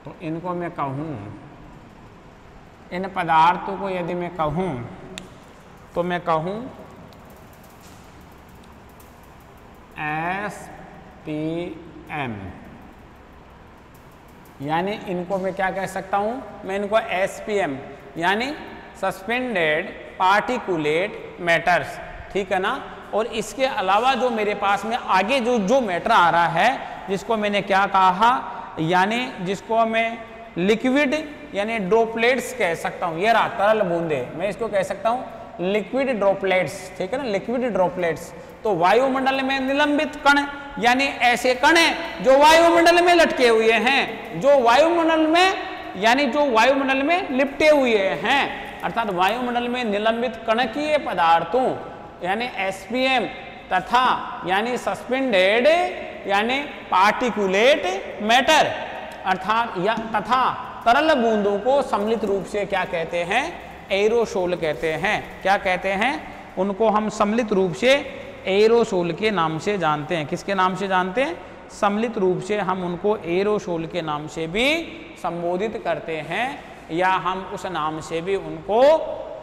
तो इनको मैं कहूँ, इन पदार्थों को यदि मैं कहूँ तो मैं कहूँ SPM, यानी इनको मैं क्या कह सकता हूँ, मैं इनको SPM यानी सस्पेंडेड पार्टिकुलेट मैटर्स, ठीक है ना। और इसके अलावा जो मेरे पास में आगे जो मैटर आ रहा है, जिसको मैंने क्या कहा, यानी जिसको मैं लिक्विड यानी ड्रॉपलेट्स कह सकता हूँ, ये रहा तरल बूंदे, मैं इसको कह सकता हूँ लिक्विड ड्रॉपलेट्स, ठीक है ना, लिक्विड ड्रॉपलेट्स। तो वायुमंडल में निलंबित कण यानी ऐसे कण हैं जो वायुमंडल में लटके हुए हैं, जो वायुमंडल में यानी जो वायुमंडल में लिपटे हुए हैं, अर्थात वायुमंडल में निलंबित कणकीय पदार्थों यानी SPM तथा यानी सस्पेंडेड यानी पार्टिकुलेट मैटर अर्थात या तथा तरल बूंदों को सम्मिलित रूप से क्या कहते हैं, एरोसोल कहते हैं। क्या कहते हैं, उनको हम सम्मिलित रूप से एरोसोल के नाम से जानते हैं। किसके नाम से जानते हैं, सम्मिलित रूप से हम उनको एरोसोल के नाम से भी संबोधित करते हैं, या हम उस नाम से भी उनको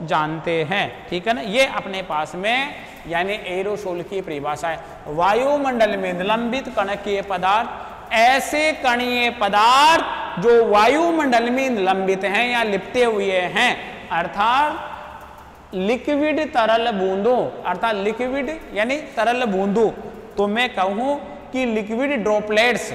जानते हैं, ठीक है ना। ये अपने पास में यानी एरोसोल की परिभाषा है। वायुमंडल में निलंबित कणकीय पदार्थ ऐसे कणीय पदार्थ जो वायुमंडल में निलंबित हैं या लिपटे हुए हैं, अर्थात लिक्विड तरल बूंदों, अर्थात लिक्विड यानी तरल बूंदों। तो मैं कहूं कि लिक्विड ड्रॉपलेट्स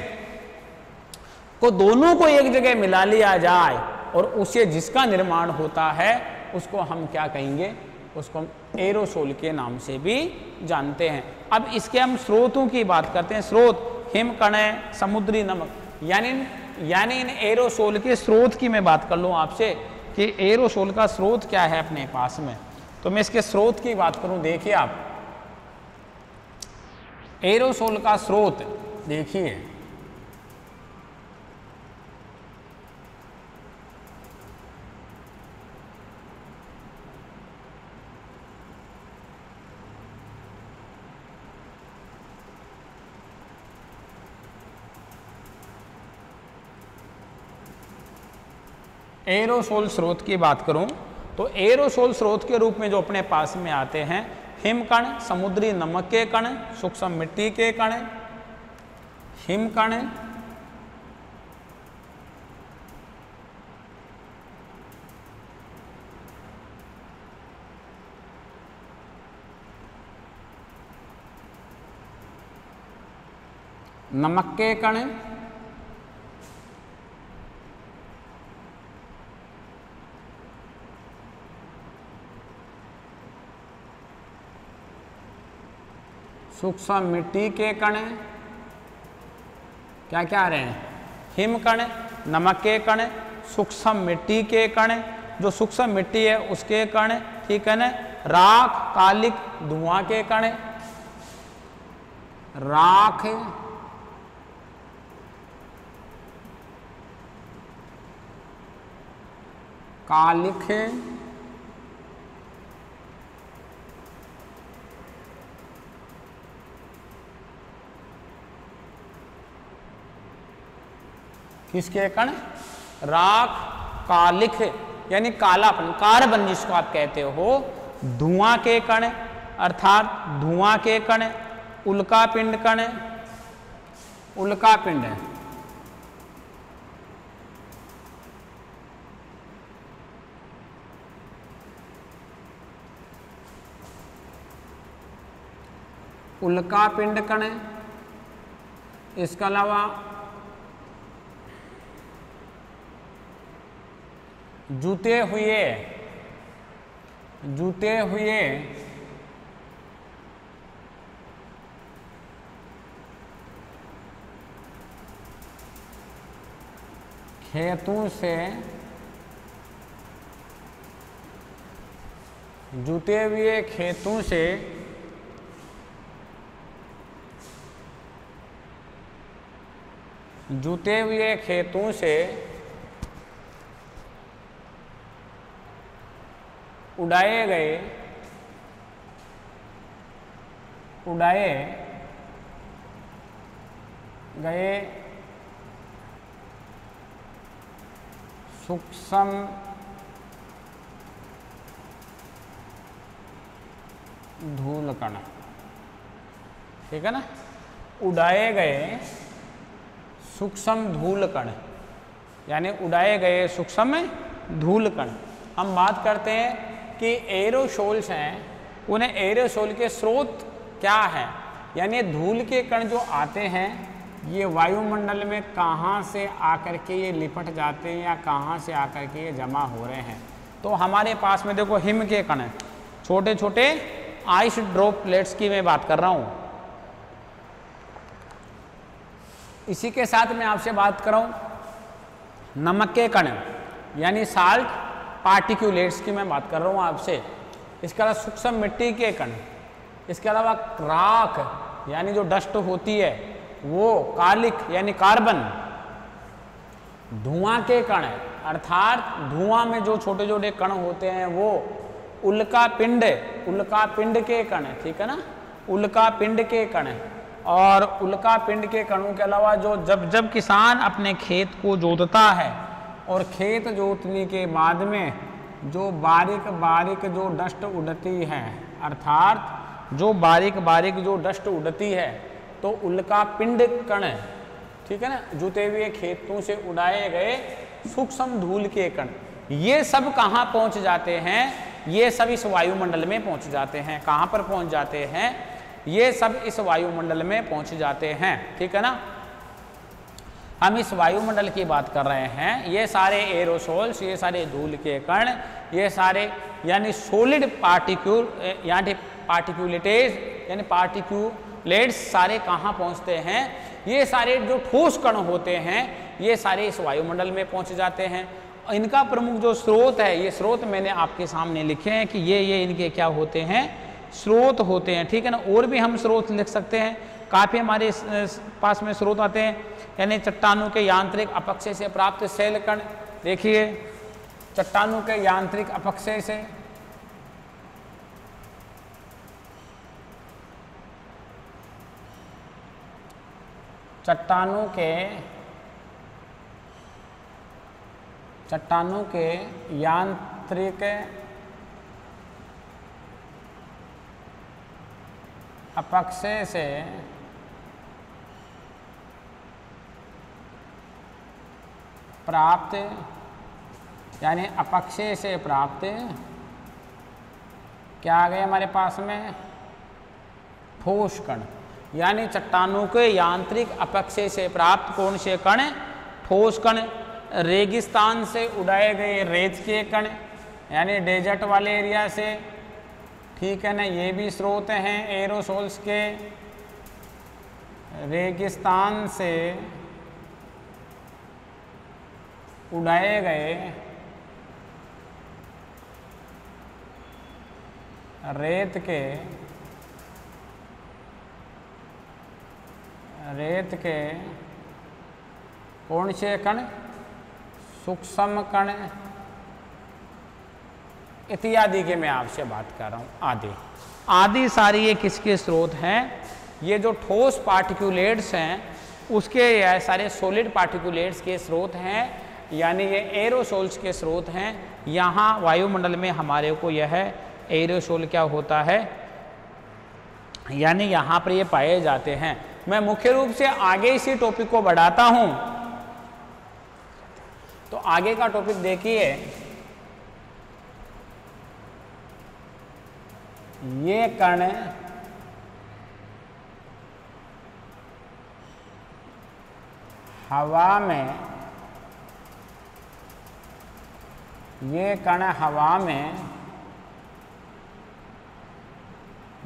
को दोनों को एक जगह मिला लिया जाए और उससे जिसका निर्माण होता है उसको हम क्या कहेंगे, उसको हम एरोसोल के नाम से भी जानते हैं। अब इसके हम स्रोतों की बात करते हैं। स्रोत हिमकण, समुद्री नमक, यानी इन एरोसोल के स्रोत की मैं बात कर लूँ आपसे कि एरोसोल का स्रोत क्या है अपने पास में। तो मैं इसके स्रोत की बात करूं, देखिए आप एरोसोल का स्रोत देखिए, एरोसोल स्रोत की बात करूं तो एरोसोल स्रोत के रूप में जो अपने पास में आते हैं, हिमकण, समुद्री नमक के कण, सूक्ष्म मिट्टी के कण, हिमकण, नमक के कण, सूक्ष्म मिट्टी के कण, क्या क्या आ रहे हैं, हिमकण, नमक के कण, सूक्ष्म मिट्टी के कण, जो सूक्ष्म मिट्टी है उसके कण, ठीक है ना, राख, कालिक, धुआं के कण, राख, कालिक, किसके कण, राख, कालिक यानी कालापन, कार्बन जिसको आप कहते हो, धुआं के कण अर्थात धुआं के कण, उल्कापिंड कण, उल्कापिंड, उल्कापिंड कण, इसके अलावा जूते हुए खेतों से, जूते हुए खेतों से जूते हुए खेतों से उड़ाए गए सूक्ष्म धूल कण, ठीक है ना, उड़ाए गए सूक्ष्म धूल कण, यानी उड़ाए गए सूक्ष्म धूल कण। हम बात करते हैं कि एरोसोल्स हैं, उन्हें एरोसोल के स्रोत क्या है, यानी धूल के कण जो आते हैं ये वायुमंडल में कहाँ से आकर के ये लिपट जाते हैं या कहाँ से आकर के ये जमा हो रहे हैं। तो हमारे पास में देखो हिम के कण, छोटे छोटे आइस ड्रॉपलेट्स की मैं बात कर रहा हूँ। इसी के साथ मैं आपसे बात कर रहा हूँ नमक के कण, यानी साल्ट पार्टिकुलेट्स की मैं बात कर रहा हूँ आपसे। इसके अलावा सूक्ष्म मिट्टी के कण, इसके अलावा राख यानी जो डस्ट होती है वो, कालिक यानी कार्बन, धुआं के कण अर्थात धुआं में जो छोटे छोटे कण होते हैं वो, उल्का पिंड के कण, ठीक है ना, उल्का पिंड के कण। और उल्का पिंड के कणों के अलावा जो जब किसान अपने खेत को जोतता है और खेत जोतने के बाद में जो बारीक बारीक जो डस्ट उड़ती है, अर्थात जो बारीक बारीक जो डस्ट उड़ती है, तो उल्का पिंड कण, ठीक है ना, जुते हुए खेतों से उड़ाए गए सूक्ष्म धूल के कण, ये सब कहाँ पहुँच जाते हैं, ये सब इस वायुमंडल में पहुँच जाते हैं। कहाँ पर पहुँच जाते हैं, ये सब इस वायुमंडल में पहुँच जाते हैं, ठीक है ना। हम इस वायुमंडल की बात कर रहे हैं, ये सारे एरोसोल्स, ये सारे धूल के कण, ये सारे यानी सॉलिड पार्टिक्यूल यानी पार्टिकुलेटेज यानी पार्टिकुलेट्स सारे कहाँ पहुँचते हैं, ये सारे जो ठोस कण होते हैं ये सारे इस वायुमंडल में पहुँच जाते हैं। इनका प्रमुख जो स्रोत है, ये स्रोत मैंने आपके सामने लिखे हैं कि ये इनके क्या होते हैं, स्रोत होते हैं, ठीक है ना। और भी हम स्रोत लिख सकते हैं, काफ़ी हमारे पास में स्रोत आते हैं, यानी चट्टानों के यांत्रिक अपक्षय से प्राप्त शैल कण। देखिए चट्टानों के यांत्रिक अपक्षय से चट्टानों के यांत्रिक अपक्षय से प्राप्त, यानी अपक्षय से प्राप्त क्या आ गए हमारे पास में, ठोस कण, यानी चट्टानों के यांत्रिक अपक्षय से प्राप्त कौन से कण, ठोस कण। रेगिस्तान से उड़ाए गए रेत के कण, यानी डेजर्ट वाले एरिया से, ठीक है ना, ये भी स्रोत हैं एरोसोल्स के। रेगिस्तान से उड़ाए गए रेत के कौन से कण, सूक्ष्म कण इत्यादि के मैं आपसे बात कर रहा हूँ। आदि सारी ये किसके स्रोत हैं, ये जो ठोस पार्टिकुलेट्स हैं उसके ये सारे सॉलिड पार्टिकुलेट्स के स्रोत हैं, यानी ये एरोसोल्स के स्रोत हैं। यहाँ वायुमंडल में हमारे को यह एरोसोल क्या होता है, यानी यहाँ पर ये पाए जाते हैं। मैं मुख्य रूप से आगे इसी टॉपिक को बढ़ाता हूँ, तो आगे का टॉपिक देखिए, ये कण हवा में, ये कण हवा में,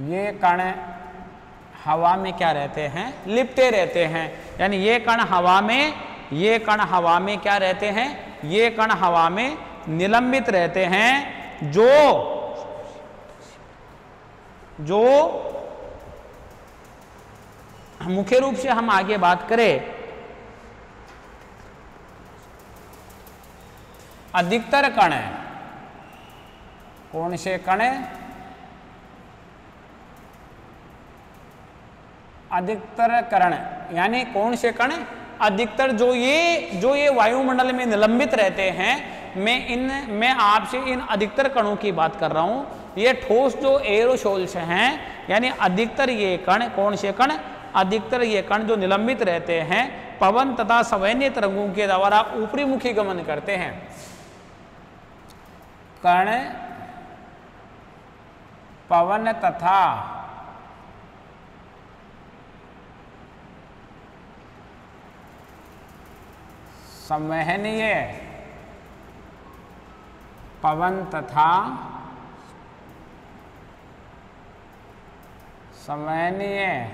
ये कण हवा में क्या रहते हैं, लिपटे रहते हैं, यानी ये कण हवा में, ये कण हवा में क्या रहते हैं, ये कण हवा में निलंबित रहते हैं। जो मुख्य रूप से हम आगे बात करें, अधिकतर कण कौन से कण, अधिकतर कण यानी कौन से कण, अधिकतर जो ये वायुमंडल में निलंबित रहते हैं मैं आपसे इन अधिकतर कणों की बात कर रहा हूं। ये ठोस जो एरोसोल्स हैं, यानी अधिकतर ये कण, कौन से कण? अधिकतर ये कण जो निलंबित रहते हैं पवन तथा संवहनीय तरंगों के द्वारा ऊपरी मुखी गमन करते हैं। कण पवन तथा संवहनीय पवन तथा संवहनीय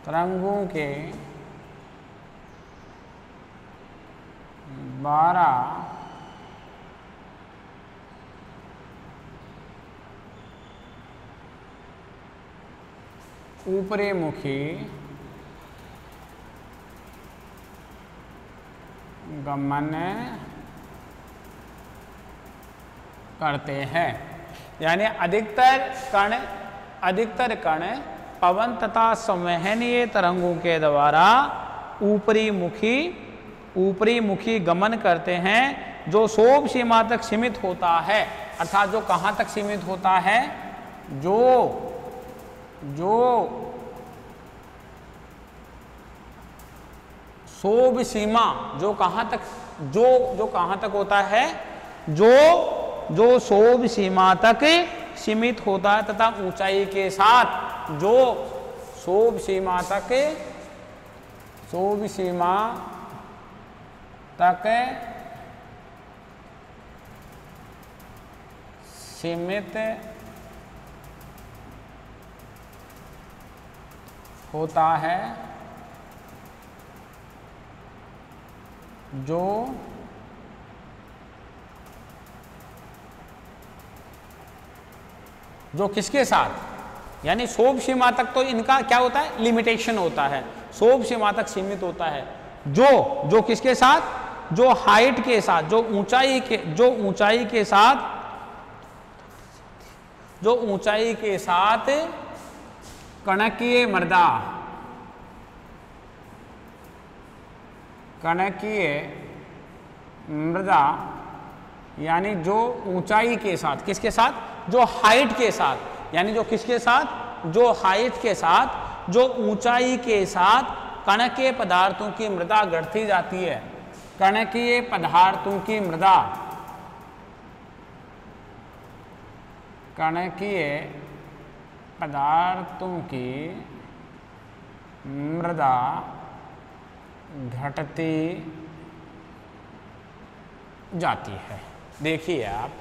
तरंगों के द्वारा ऊपरी मुखी गमन करते हैं। यानी अधिकतर कण पवन तथा संवहनीय तरंगों के द्वारा ऊपरी मुखी गमन करते हैं, जो शोभ सीमा तक सीमित होता है। अर्थात जो कहाँ तक सीमित होता है? जो शोभ सीमा, जो कहाँ तक होता है? जो शोभ सीमा तक सीमित होता है तथा ऊंचाई के साथ जो शोभ सीमा तक सीमित होता है, जो किसके साथ? यानी शोभ सीमा तक तो इनका क्या होता है? लिमिटेशन होता है, शोभ सीमा तक सीमित होता है। जो किसके साथ? जो हाइट के साथ, जो ऊंचाई के साथ कणकीय मृदा, यानी जो ऊंचाई के साथ, किसके साथ? जो हाइट के साथ, यानी जो किसके साथ? जो हाइट के साथ, जो ऊंचाई के साथ कणकीय पदार्थों की मृदा गढ़ती जाती है। कणकीय पदार्थों की मृदा, कणकीय पदार्थों की मृदा घटती जाती है। देखिए आप,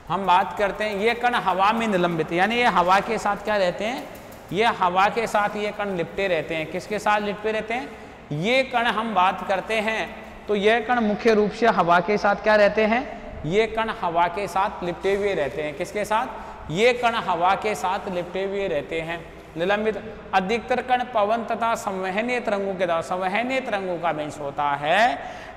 हम बात करते हैं ये कण हवा में निलंबित, यानी ये हवा के साथ क्या रहते हैं? ये हवा के साथ ये कण लिपटे रहते हैं। किसके साथ लिपटे रहते हैं? ये कण हम बात करते हैं तो ये कण मुख्य रूप से हवा के साथ क्या रहते हैं? ये कण हवा के साथ लिपटे हुए रहते हैं। किसके साथ? ये कण हवा के साथ लिपटे हुए रहते हैं, निलंबित। अधिकतर कण पवन तथा संवहनीय तरंगों के द्वारा, संवहनीय तरंगों का मीन्स होता है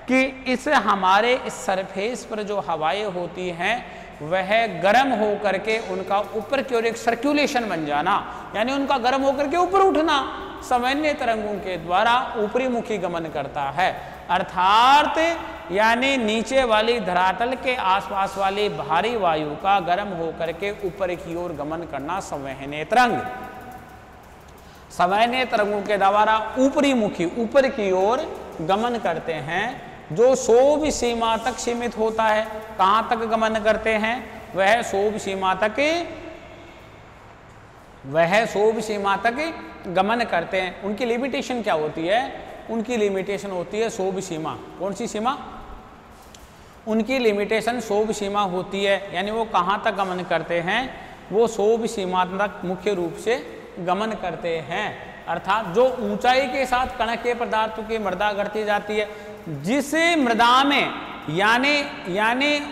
कि इस हमारे इस सरफेस पर जो हवाएं होती हैं वह गर्म होकर के उनका ऊपर की ओर एक सर्कुलेशन बन जाना, यानी उनका गर्म होकर के ऊपर उठना संवहनीय तरंगों के द्वारा ऊपरी मुखी गमन करता है। अर्थात यानी नीचे वाली धरातल के आसपास वाली भारी वायु का गर्म होकर के ऊपर की ओर गमन करना संवहनीय तरंग। संवहनीय तरंगों के द्वारा ऊपरी मुखी, ऊपर की ओर गमन करते हैं, जो शोभ सीमा तक सीमित होता है। कहाँ तक गमन करते हैं? वह शोभ सीमा तक गमन करते हैं। उनकी लिमिटेशन क्या होती है? उनकी लिमिटेशन होती है शोभ सीमा। कौन सी सीमा? उनकी लिमिटेशन शोभ सीमा होती है, यानी वो कहाँ तक गमन करते हैं? वो शोभ सीमा तक मुख्य रूप से गमन करते हैं। अर्थात जो ऊंचाई के साथ कणकीय पदार्थों की मृदा गढ़ती जाती है, जिस मृदा में यानी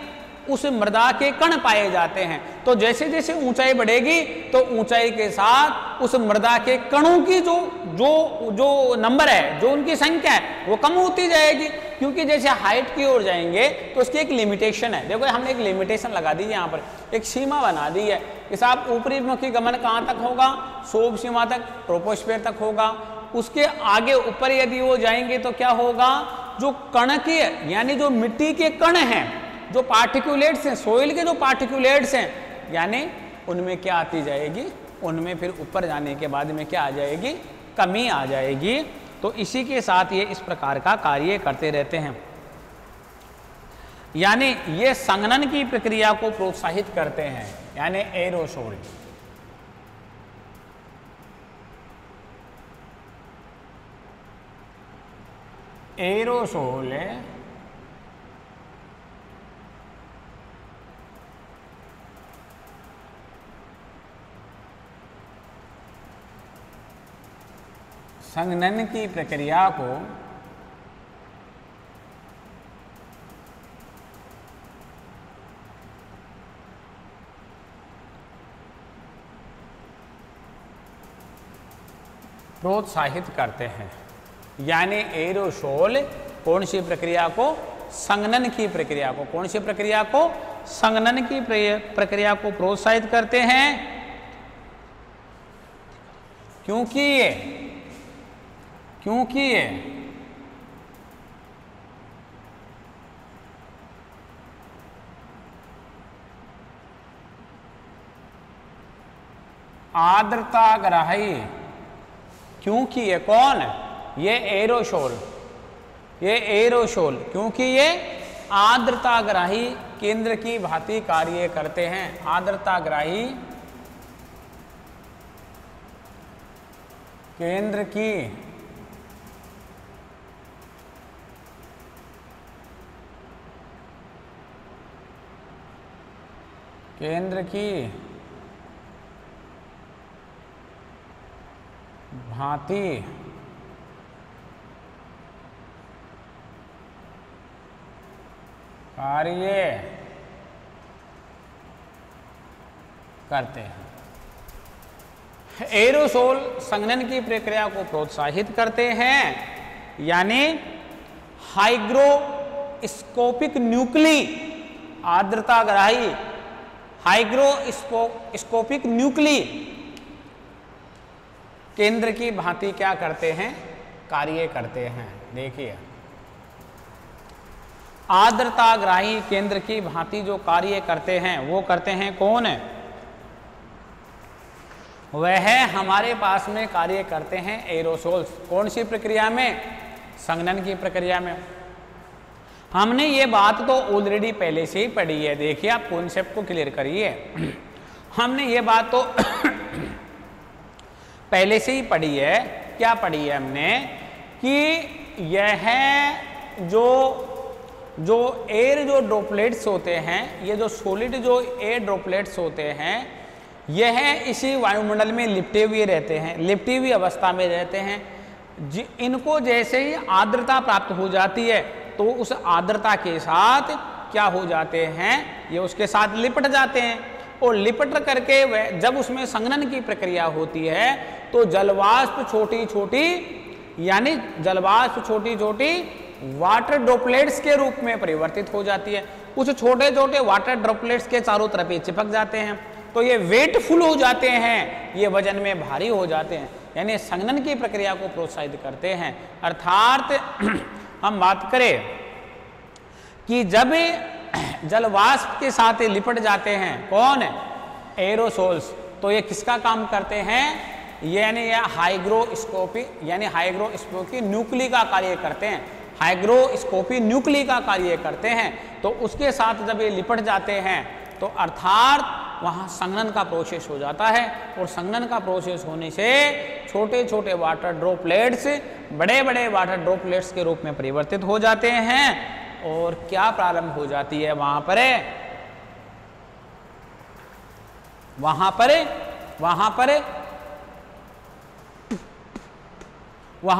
उस मृदा के कण पाए जाते हैं, तो जैसे जैसे ऊंचाई बढ़ेगी तो ऊंचाई के साथ उस मृदा के कणों की जो नंबर है, जो उनकी संख्या है, वो कम होती जाएगी। क्योंकि जैसे हाइट की ओर जाएंगे तो उसकी एक लिमिटेशन है। देखो हमने एक लिमिटेशन लगा दी है, यहाँ पर एक सीमा बना दी है कि साहब ऊपरी मुखी गमन कहाँ तक होगा? शोभ सीमा तक, ट्रोपोस्फीयर तक होगा। उसके आगे ऊपर यदि वो जाएंगे तो क्या होगा, जो कण के यानी जो मिट्टी के कण हैं, जो पार्टिकुलेट्स हैं, सोइल के जो पार्टिकुलेट्स हैं, यानी उनमें क्या आती जाएगी, उनमें फिर ऊपर जाने के बाद में क्या आ जाएगी, कमी आ जाएगी। तो इसी के साथ ये इस प्रकार का कार्य करते रहते हैं, यानी ये संघनन की प्रक्रिया को प्रोत्साहित करते हैं, यानी एरोसोल। एरोसोल संघनन की प्रक्रिया को प्रोत्साहित करते हैं, यानी एरोसोल कौन सी प्रक्रिया को, संघनन की प्रक्रिया को, कौन सी प्रक्रिया को, संघनन की प्रक्रिया को प्रोत्साहित करते हैं। क्योंकि ये आर्द्रताग्राही, क्योंकि ये कौन, ये एरोसोल, ये एरोसोल, क्योंकि ये आर्द्रताग्राही केंद्र की भांति कार्य करते हैं, आर्द्रताग्राही केंद्र की भांति कार्य करते हैं। एरोसोल संघनन की प्रक्रिया को प्रोत्साहित करते हैं, यानी हाइग्रोस्कोपिक न्यूक्ली, आर्द्रताग्राही हाइग्रोस्कोपिक न्यूक्ली केंद्र की भांति क्या करते हैं, कार्य करते हैं। देखिए, आर्द्रताग्राही केंद्र की भांति जो कार्य करते हैं वो करते हैं कौन है, वह हमारे पास में कार्य करते हैं एरोसोल्स। कौन सी प्रक्रिया में, संघनन की प्रक्रिया में। हमने ये बात तो ऑलरेडी पहले से ही पढ़ी है, देखिए आप कॉन्सेप्ट को क्लियर करिए। हमने ये बात तो पहले से ही पढ़ी है। क्या पढ़ी है हमने, कि यह जो एयर जो ड्रॉपलेट्स होते हैं, ये जो सॉलिड जो एयर ड्रॉपलेट्स होते हैं, यह इसी वायुमंडल में लिपटे हुए रहते हैं, लिपटी हुई अवस्था में रहते हैं। इनको जैसे ही आर्द्रता प्राप्त हो जाती है तो उस आर्द्रता के साथ क्या हो जाते हैं, ये उसके साथ लिपट जाते हैं, और लिपट करके वह जब उसमें संघनन की प्रक्रिया होती है तो जलवाष्प छोटी छोटी, यानी जलवाष्प छोटी छोटी वाटर ड्रॉपलेट्स के रूप में परिवर्तित हो जाती है। कुछ छोटे छोटे वाटर ड्रॉपलेट्स के चारों तरफ ये चिपक जाते हैं, तो ये वेटफुल हो जाते हैं, ये वजन में भारी हो जाते हैं, यानी संघनन की प्रक्रिया को प्रोत्साहित करते हैं। अर्थात हम बात करें कि जब जलवाष्प के साथ लिपट जाते हैं कौन, एरोसोल्स, तो ये किसका काम करते हैं, यानी ये हाइग्रोस्कोपी, यानी हाइग्रोस्कोपी न्यूक्ली का कार्य करते हैं, हाइग्रोस्कोपी न्यूक्ली का कार्य करते हैं। तो उसके साथ जब ये लिपट जाते हैं तो अर्थात वहाँ संघनन का प्रोसेस हो जाता है, और संघनन का प्रोसेस होने से छोटे छोटे वाटर ड्रॉपलेट्स बड़े बड़े वाटर ड्रॉपलेट्स के रूप में परिवर्तित हो जाते हैं, और क्या प्रारंभ हो जाती है वहाँ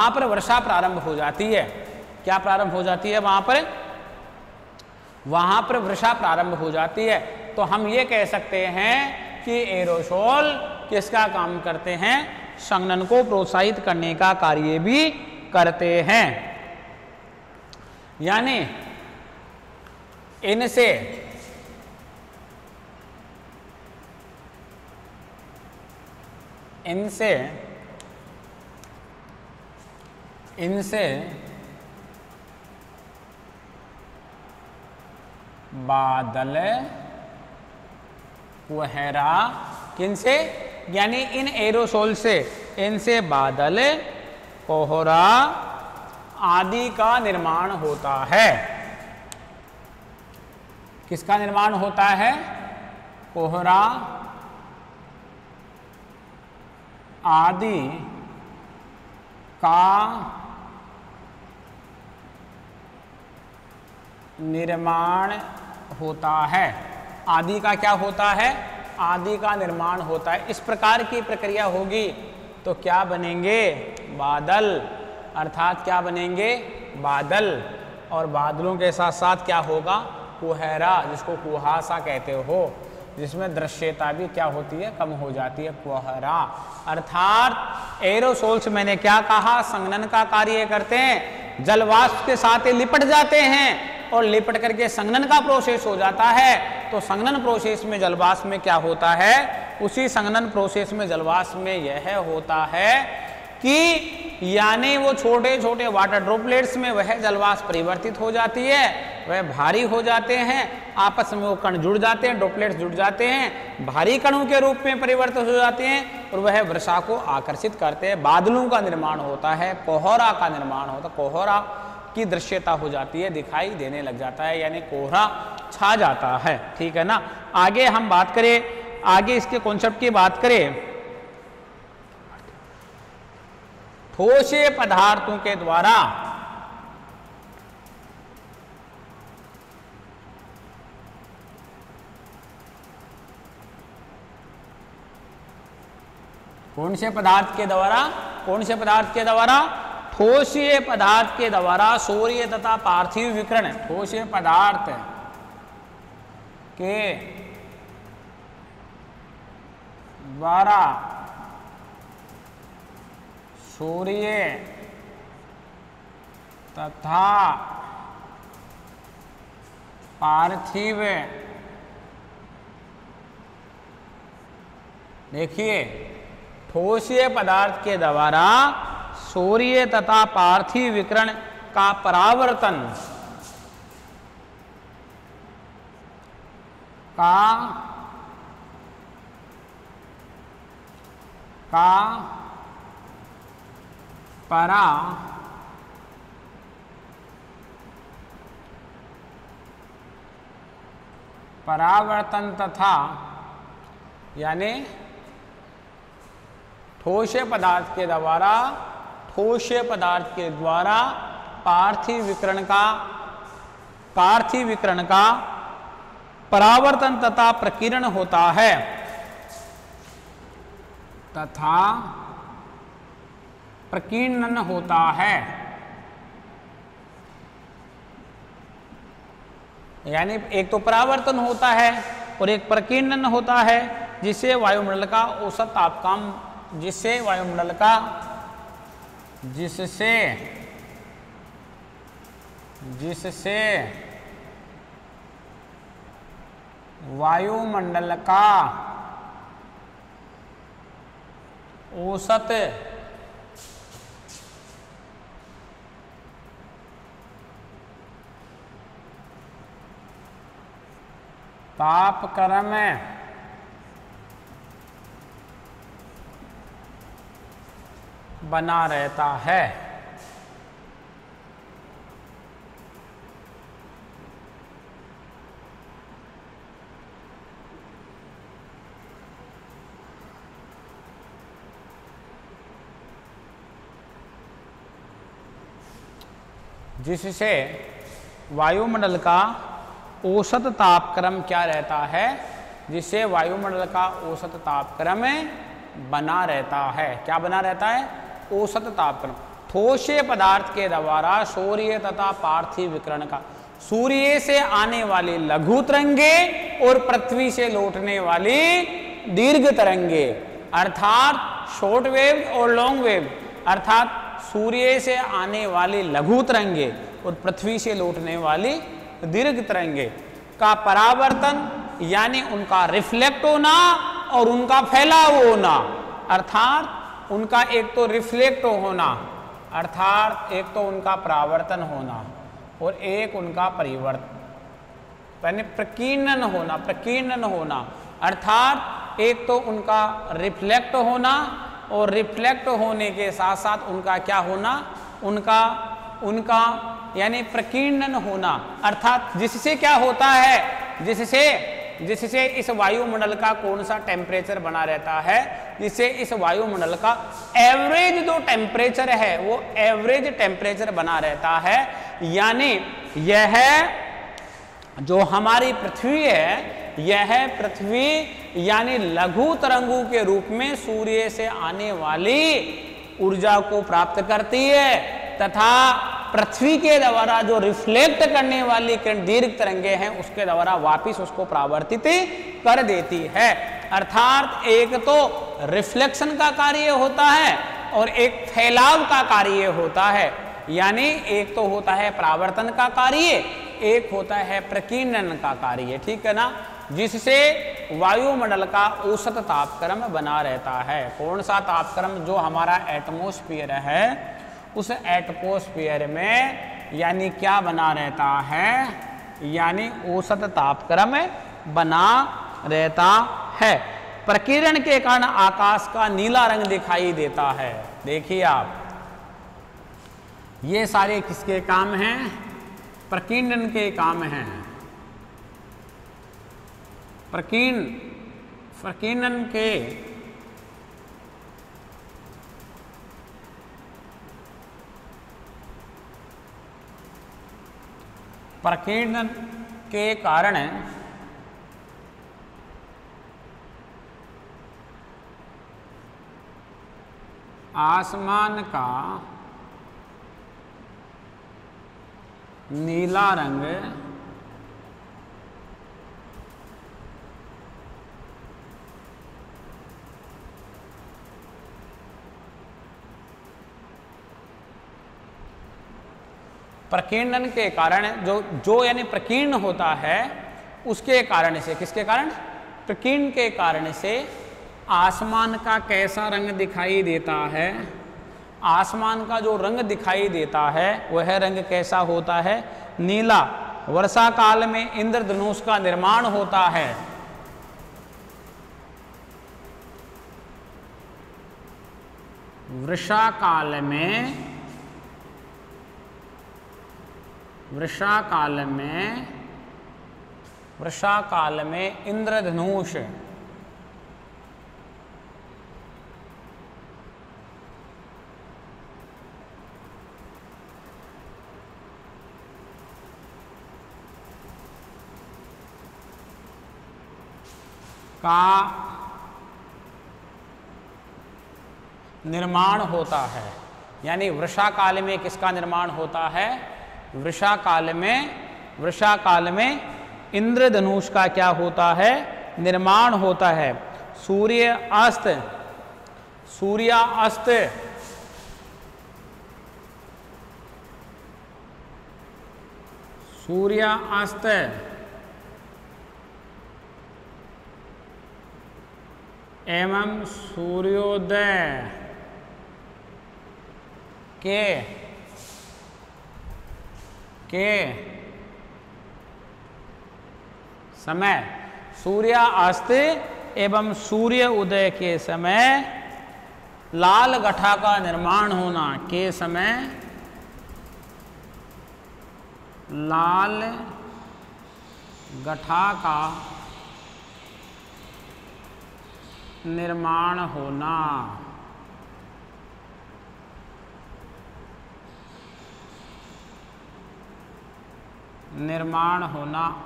पर वर्षा प्रारंभ हो जाती है। क्या प्रारंभ हो जाती है वहाँ पर वर्षा प्रारंभ हो जाती है। तो हम ये कह सकते हैं कि एरोसोल किसका काम करते हैं, संघनन को प्रोत्साहित करने का कार्य भी करते हैं, यानी इनसे इनसे बादल कुहरा, किनसे, यानी इन एरोसोल से, इनसे बादल कोहरा आदि का निर्माण होता है। किसका निर्माण होता है? कोहरा आदि का निर्माण होता है। आदि का क्या होता है? आदि का निर्माण होता है। इस प्रकार की प्रक्रिया होगी तो क्या बनेंगे? बादल, अर्थात क्या बनेंगे? बादल। और बादलों के साथ साथ क्या होगा? कुहरा, जिसको कुहासा कहते हो, जिसमें दृश्यता भी क्या होती है? कम हो जाती है, कोहरा। अर्थात एरोसोल्स मैंने क्या कहा? संघनन का कार्य करते हैं, जलवाष्प के साथ लिपट जाते हैं और लिपट करके संघनन का प्रोसेस हो जाता है। तो संघनन प्रोसेस में जलवाष्प में क्या होता है? उसी संघनन प्रोसेस में जलवाष्प में यह होता है कि यानी वो छोटे छोटे वाटर ड्रॉपलेट्स में वह जलवाष्प परिवर्तित हो जाती है, वह भारी हो जाते हैं, आपस में वो कण जुड़ जाते हैं, ड्रॉपलेट्स जुड़ जाते हैं, भारी कणों के रूप में परिवर्तित हो जाते हैं और वह वर्षा को आकर्षित करते हैं। बादलों का निर्माण होता है, कोहरा का निर्माण होता है, कोहरा की दृश्यता हो जाती है, दिखाई देने लग जाता है, यानी कोहरा छा जाता है। ठीक है ना। आगे हम बात करें, आगे इसके कॉन्सेप्ट की बात करें, ठोसे पदार्थों के द्वारा कौन से पदार्थ के द्वारा? कौन से पदार्थ के द्वारा? ठोसीय पदार्थ के द्वारा सौर्य तथा पार्थिव विकिरण, ठोसीय पदार्थ के द्वारा सूर्य तथा पार्थिव, देखिए, ठोसीय पदार्थ के द्वारा सौर्य तथा पार्थिव विकिरण का परावर्तन परावर्तन तथा, यानी ठोसे पदार्थ के द्वारा, ठोसे पदार्थ के द्वारा पार्थिव विकिरण का परावर्तन तथा प्रकीर्ण होता है, तथा प्रकीर्णन होता है। यानी एक तो परावर्तन होता है और एक प्रकीर्णन होता है, जिससे वायुमंडल का औसत तापमान, जिससे वायुमंडल का औसत तापक्रम बना रहता है। जिससे वायुमंडल का औसत तापक्रम क्या रहता है? जिससे वायुमंडल का औसत तापक्रम बना रहता है। क्या बना रहता है? औसत तापक्रम। ठोसे पदार्थ के द्वारा सौर्य तथा पार्थिव विकिरण का, सूर्य से आने वाली लघु तरंगे और पृथ्वी से लौटने वाली दीर्घ तरंगे, अर्थात शॉर्ट वेव और लॉन्ग वेव, अर्थात सूर्य से आने वाली लघु तरंगे और पृथ्वी से लौटने वाली दीर्घ तरंगे का परावर्तन, यानी उनका रिफ्लेक्ट होना और उनका फैलाव होना, अर्थात उनका एक तो रिफ्लेक्ट होना, अर्थात एक तो उनका परावर्तन होना और एक उनका परिवर्तन, यानी प्रकीर्णन होना, अर्थात एक तो उनका रिफ्लेक्ट होना और रिफ्लेक्ट होने के साथ साथ उनका क्या होना, उनका यानी प्रकीर्णन होना, अर्थात जिससे क्या होता है, जिससे इस वायुमंडल का कौन सा टेम्परेचर बना रहता है, जिससे इस वायुमंडल का एवरेज जो टेम्परेचर है वो एवरेज टेम्परेचर बना रहता है। यानी यह जो हमारी पृथ्वी है, यह पृथ्वी यानी लघु तरंगों के रूप में सूर्य से आने वाली ऊर्जा को प्राप्त करती है तथा पृथ्वी के द्वारा जो रिफ्लेक्ट करने वाली दीर्घ तरंगे हैं उसके द्वारा वापिस उसको परावर्तित कर देती है। अर्थात एक तो रिफ्लेक्शन का कार्य होता है और एक फैलाव का कार्य होता है, यानी एक तो होता है परावर्तन का कार्य, एक होता है प्रकीर्णन का कार्य, ठीक है ना, जिससे वायुमंडल का औसत तापक्रम बना रहता है। कौन सा तापक्रम, जो हमारा एटमॉस्फेयर है, उस एटमॉस्फेयर में यानी क्या बना रहता है, यानी औसत तापक्रम बना रहता है। प्रकीर्णन के कारण आकाश का नीला रंग दिखाई देता है। देखिए आप, ये सारे किसके काम हैं, प्रकीर्णन के काम हैं। प्रकीर्णन के कारण आसमान का नीला रंग प्रकीर्णन के कारण जो यानी प्रकीर्ण होता है उसके कारण से, किसके कारण, प्रकीर्ण के कारण से आसमान का कैसा रंग दिखाई देता है। आसमान का जो रंग दिखाई देता है वह रंग कैसा होता है, नीला। वर्षा काल में इंद्रधनुष का निर्माण होता है। वर्षा काल में इंद्रधनुष का निर्माण होता है। यानी वर्षा काल में किसका निर्माण होता है, वर्षा काल में इंद्रधनुष का क्या होता है, निर्माण होता है। सूर्यास्त एवं सूर्योदय के समय, सूर्यास्त एवं सूर्य उदय के समय लाल गठा का निर्माण होना के समय लाल गठा का निर्माण होना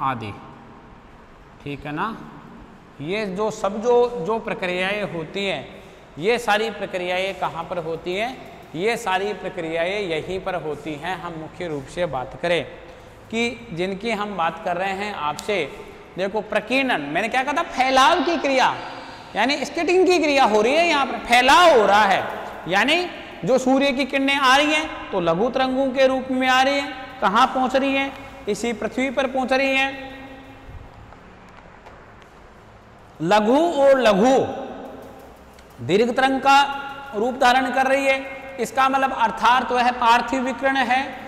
आदि, ठीक है ना। ये जो प्रक्रियाएं होती हैं, ये सारी प्रक्रियाएं कहाँ पर होती हैं, ये सारी प्रक्रियाएं यहीं पर होती हैं। हम मुख्य रूप से बात करें कि जिनकी हम बात कर रहे हैं आपसे, देखो प्रकीर्णन, मैंने क्या कहा था, फैलाव की क्रिया, यानी स्केटिंग की क्रिया हो रही है, यहाँ पर फैलाव हो रहा है। यानी जो सूर्य की किरणें आ रही हैं तो लघु तरंगों के रूप में आ रही हैं, कहाँ पहुंच रही हैं, इसी पृथ्वी पर पहुंच रही हैं। लघु और लघु दीर्घ तरंग का रूप धारण कर रही है, इसका मतलब अर्थार्थ वह पार्थिव विकिरण है